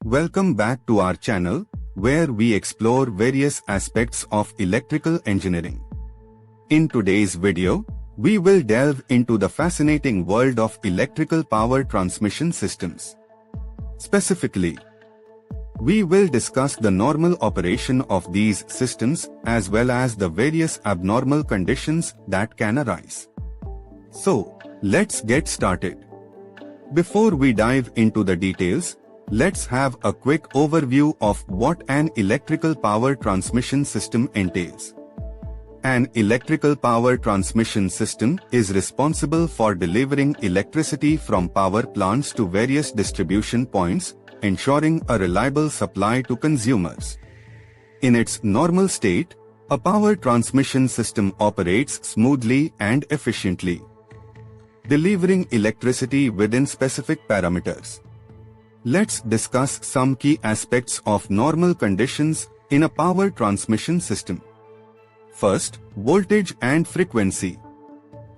Welcome back to our channel, where we explore various aspects of electrical engineering. In today's video, we will delve into the fascinating world of electrical power transmission systems. Specifically, we will discuss the normal operation of these systems as well as the various abnormal conditions that can arise. So, let's get started. Before we dive into the details, let's have a quick overview of what an electrical power transmission system entails. An electrical power transmission system is responsible for delivering electricity from power plants to various distribution points, ensuring a reliable supply to consumers. In its normal state, a power transmission system operates smoothly and efficiently, delivering electricity within specific parameters. Let's discuss some key aspects of normal conditions in a power transmission system. First, voltage and frequency.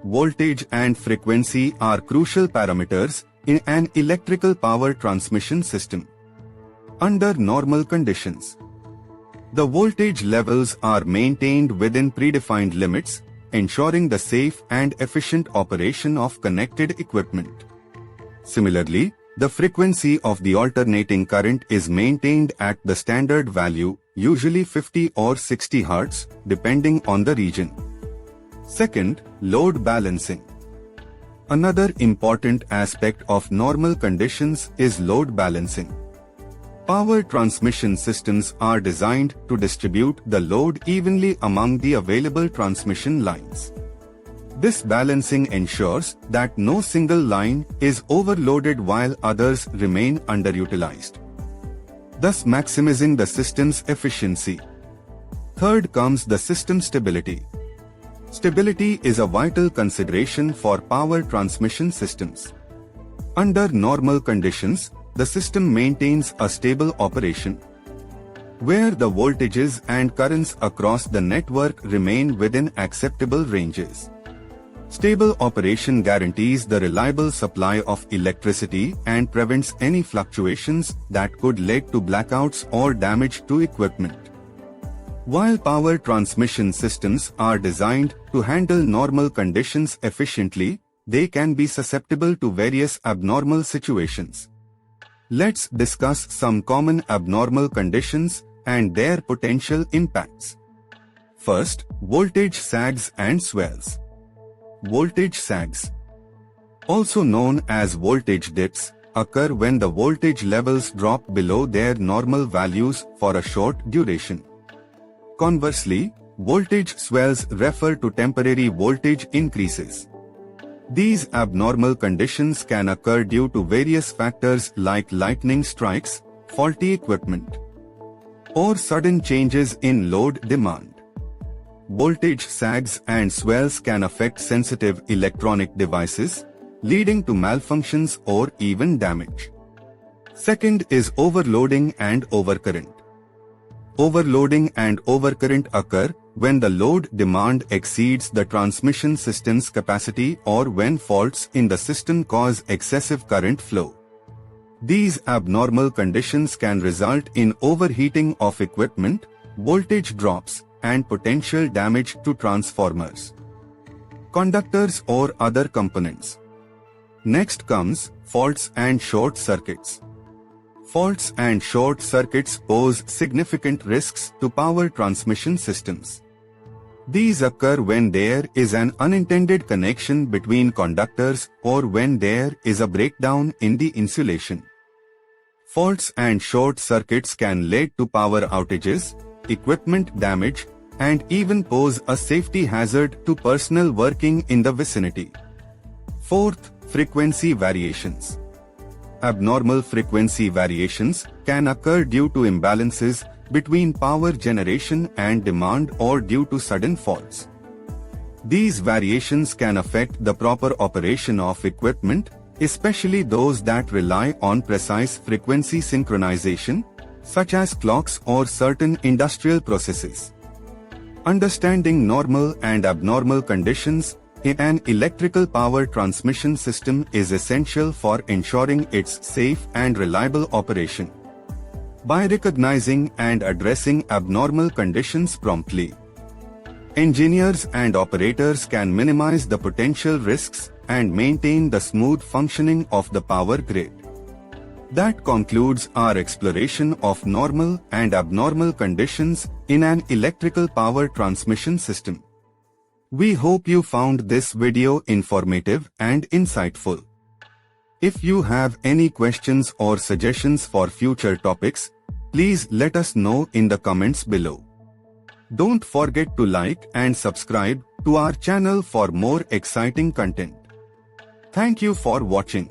Voltage and frequency are crucial parameters in an electrical power transmission system. Under normal conditions, the voltage levels are maintained within predefined limits, ensuring the safe and efficient operation of connected equipment. Similarly, the frequency of the alternating current is maintained at the standard value, usually 50 or 60 Hz, depending on the region. Second, load balancing. Another important aspect of normal conditions is load balancing. Power transmission systems are designed to distribute the load evenly among the available transmission lines. This balancing ensures that no single line is overloaded while others remain underutilized, thus maximizing the system's efficiency. Third comes the system stability. Stability is a vital consideration for power transmission systems. Under normal conditions, the system maintains a stable operation, where the voltages and currents across the network remain within acceptable ranges. Stable operation guarantees the reliable supply of electricity and prevents any fluctuations that could lead to blackouts or damage to equipment. While power transmission systems are designed to handle normal conditions efficiently, they can be susceptible to various abnormal situations. Let's discuss some common abnormal conditions and their potential impacts. First, voltage sags and swells. Voltage sags, also known as voltage dips, occur when the voltage levels drop below their normal values for a short duration. Conversely, voltage swells refer to temporary voltage increases. These abnormal conditions can occur due to various factors like lightning strikes, faulty equipment, or sudden changes in load demand. Voltage sags and swells can affect sensitive electronic devices, leading to malfunctions or even damage. Second is overloading and overcurrent. Overloading and overcurrent occur when the load demand exceeds the transmission system's capacity or when faults in the system cause excessive current flow. These abnormal conditions can result in overheating of equipment, voltage drops, and potential damage to transformers, conductors, or other components. Next comes faults and short circuits. Faults and short circuits pose significant risks to power transmission systems. These occur when there is an unintended connection between conductors or when there is a breakdown in the insulation. Faults and short circuits can lead to power outages, equipment damage, and even pose a safety hazard to personnel working in the vicinity. Fourth, frequency variations. Abnormal frequency variations can occur due to imbalances between power generation and demand or due to sudden faults. These variations can affect the proper operation of equipment, especially those that rely on precise frequency synchronization, such as clocks or certain industrial processes. Understanding normal and abnormal conditions in an electrical power transmission system is essential for ensuring its safe and reliable operation. by recognizing and addressing abnormal conditions promptly. Engineers and operators can minimize the potential risks and maintain the smooth functioning of the power grid. That concludes our exploration of normal and abnormal conditions in an electrical power transmission system. We hope you found this video informative and insightful. If you have any questions or suggestions for future topics, please let us know in the comments below. Don't forget to like and subscribe to our channel for more exciting content. Thank you for watching.